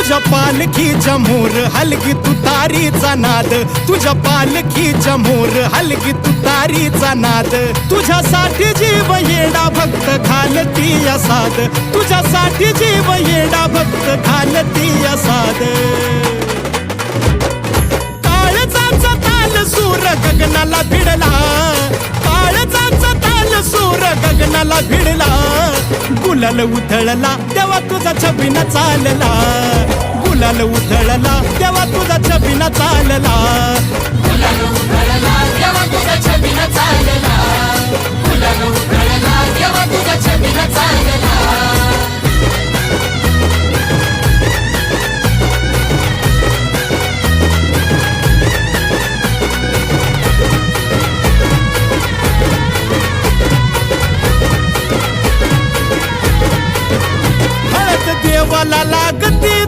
तुझ्या पालखीच्या मोर हलगी तुतारीचा नाद, तुझ्या पालखीच्या मोर हलगी तुतारीचा नाद. तुझ्यासाठी जीव येडा भक्त घालती या साद, तुझ्यासाठी जीव येडा भक्त घालती या साद. काळजाचा ताल सूर गगनाला भिडला, काळजाचा ताल सूर गगनाला भिडला. गुलाल उधळला तेव्हा तुझा छबिना चालला, गुलाल उधळला तेव्हा तुझा छबिना चालला. गुलाल उधळला तेव्हा तुझा छबिना चालला, गुलाल उधळला तेव्हा तुझा छबिना चालला. हळद देवाला लागते